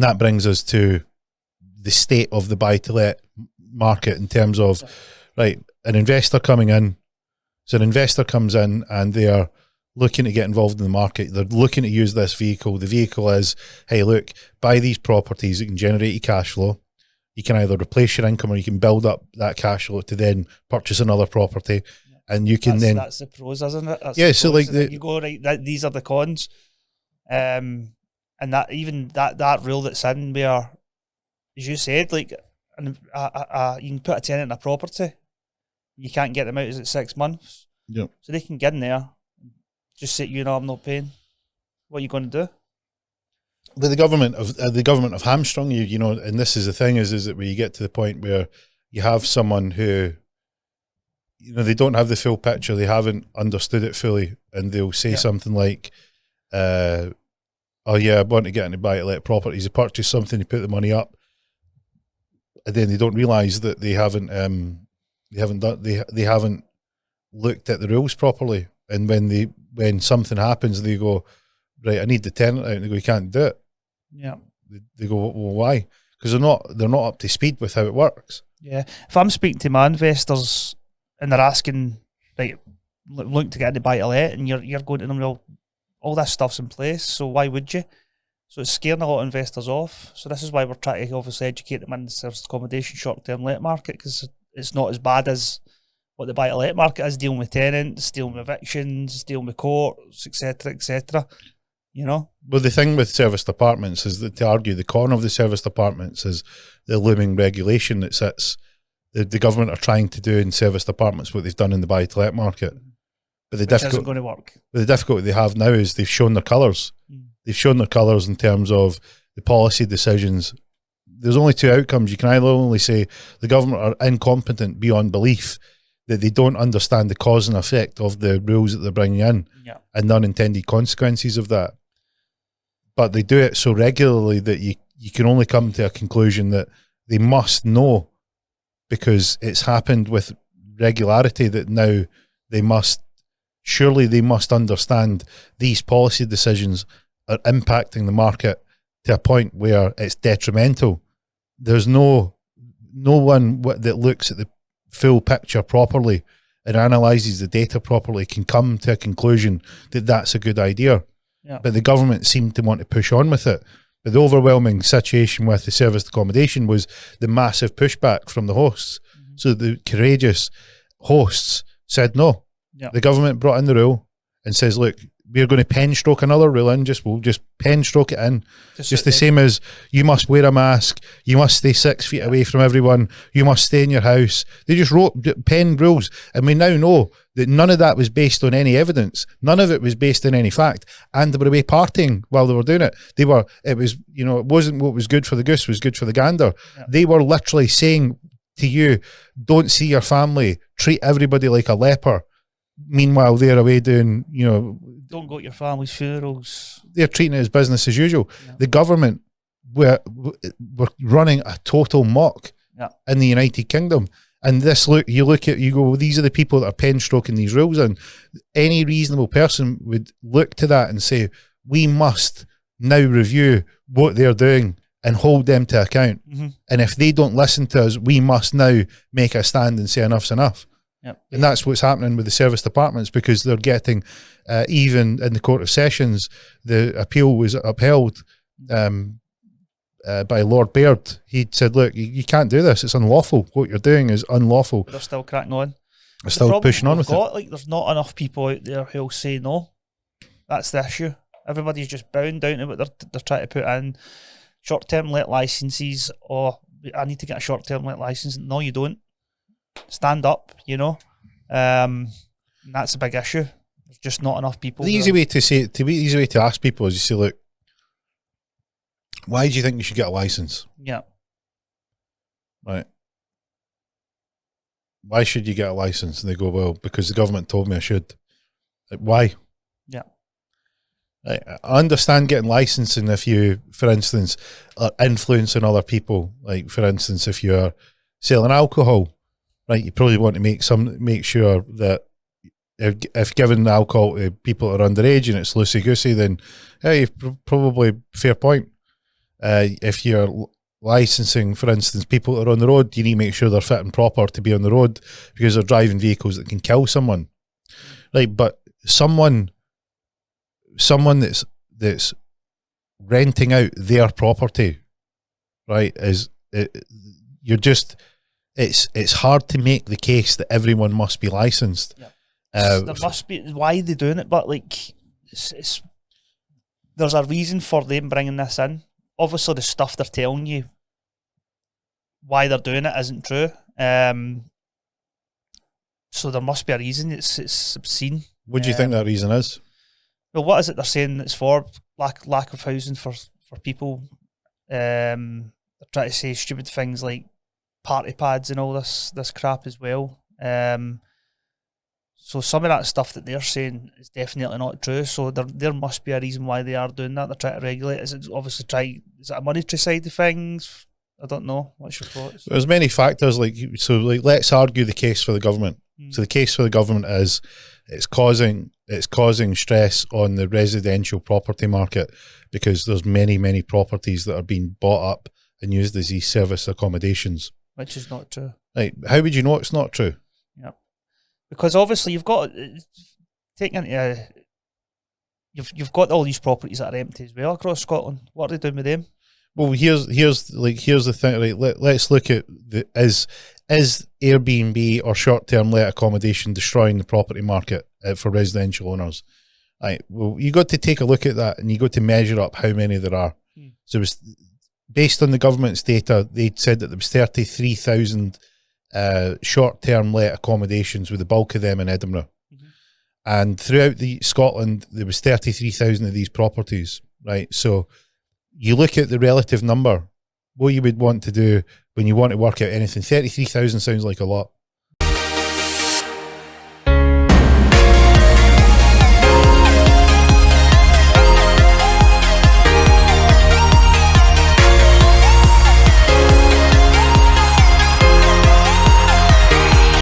that brings us to the state of the buy-to-let market in terms of, right, an investor coming in. So an investor comes in and they are looking to get involved in the market. They're looking to use this vehicle. The vehicle is, hey, look, buy these properties. It can generate you cash flow. You can either replace your income or you can build up that cash flow to then purchase another property. And you can that's the pros, isn't it? That's so like you go, right, these are the cons. And that even that rule that's in where, as you said, like you can put a tenant in a property, you can't get them out as at 6 months. Yep. So they can get in there, just say, I'm not paying. What are you going to do? But the government have hamstrung you, and this is the thing is that where you get to the point where you have someone who, they don't have the full picture, they haven't understood it fully, and they'll say something like, oh yeah, I want to get into buy-to-let properties. They purchase something, they put the money up, and then they don't realise that they haven't looked at the rules properly. And when something happens, they go, right, I need the tenant out, and they go, you can't do it. Yeah. They go, well, why? Because they're not up to speed with how it works. Yeah. If I'm speaking to my investors and they're asking, right, look to get into buy-to-let, and you're going to them, well, all this stuff's in place, so why would you? So it's scaring a lot of investors off. So this is why we're trying to obviously educate them in the service accommodation short-term let market, because it's not as bad as what the buy-to-let market is, dealing with tenants, dealing with evictions, dealing with courts, etc., etc. Well, the thing with serviced apartments is that, to argue the con of the serviced apartments is the looming regulation that sits. The government are trying to do in serviced apartments what they've done in the buy-to-let market. But Which isn't going to work. But the difficulty they have now is they've shown their colours. They've shown their colours in terms of the policy decisions. There's only two outcomes. You can either only say the government are incompetent beyond belief, that they don't understand the cause and effect of the rules that they're bringing in, and the unintended consequences of that. But they do it so regularly that you can only come to a conclusion that they must know, because it's happened with regularity, that now they must understand these policy decisions are impacting the market to a point where it's detrimental. There's no one that looks at the full picture properly and analyses the data properly can come to a conclusion that that's a good idea. Yeah. But the government seemed to want to push on with it. But the overwhelming situation with the serviced accommodation was the massive pushback from the hosts. So the courageous hosts said no. Yeah. The government brought in the rule and says, look, we're going to pen stroke another rule in, we'll just pen stroke it in. Just the same as you must wear a mask, you must stay 6 feet away from everyone, you must stay in your house. They just pen rules. And we now know that none of that was based on any evidence. None of it was based on any fact. And they were away partying while they were doing it. It wasn't what was good for the goose was good for the gander. Yeah. They were literally saying to you, don't see your family, treat everybody like a leper. Meanwhile, they're away doing, don't go to your family's funerals. They're treating it as business as usual. Yeah. The government were running a total mock in the United Kingdom. And you go, well, these are the people that are pen stroking these rules, and any reasonable person would look to that and say, we must now review what they're doing and hold them to account. And if they don't listen to us, we must now make a stand and say enough's enough. Yep. And that's what's happening with the serviced apartments, because they're getting, even in the Court of Sessions, the appeal was upheld by Lord Baird. He said, look, you can't do this. It's unlawful. What you're doing is unlawful. But they're still cracking on. They're still pushing on with it. Like, there's not enough people out there who'll say no. That's the issue. Everybody's just bound down to what they're trying to put in. Short-term let licenses, or I need to get a short-term let license. No, you don't. Stand up, and that's a big issue. There's just not enough people. The easy way to ask people is you say, look, why do you think you should get a license? Yeah. Right. Why should you get a license? And they go, well, because the government told me I should. Like, why? Yeah. I understand getting licensing if you, for instance, are influencing other people. Like, for instance, if you're selling alcohol, right, you probably want to make sure that if giving alcohol to people that are underage and it's loosey-goosey, then, hey, probably fair point. If you're licensing, for instance, people that are on the road, you need to make sure they're fit and proper to be on the road because they're driving vehicles that can kill someone. Right, but someone that's renting out their property, right, it's hard to make the case that everyone must be licensed. Yeah. There must be, why are they doing it? But like, there's a reason for them bringing this in. Obviously, the stuff they're telling you why they're doing it isn't true. So there must be a reason. It's obscene. What do you think that reason is? Well, what is it they're saying it's for? Lack of housing for people. They're trying to say stupid things like party pads and all this crap as well. So some of that stuff that they're saying is definitely not true. So there must be a reason why they are doing that. They're trying to regulate. Is it a monetary side of things? I don't know. What's your thoughts? There's many factors. Let's argue the case for the government. So the case for the government is it's causing stress on the residential property market because there's many properties that are being bought up and used as these service accommodations, which is not true. Like, how would you know it's not true? Yeah, because obviously you've got you've got all these properties that are empty as well across Scotland. What are they doing with them? Well, here's the thing. Right, let's look at is Airbnb or short-term let accommodation destroying the property market for residential owners? Right. Well, you got to take a look at that, and you got to measure up how many there are. So it was based on the government's data. They said that there was 33,000 short-term let accommodations, with the bulk of them in Edinburgh, and throughout Scotland there was 33,000 of these properties. Right. So you look at the relative number, what you would want to do when you want to work out anything. 33,000 sounds like a lot.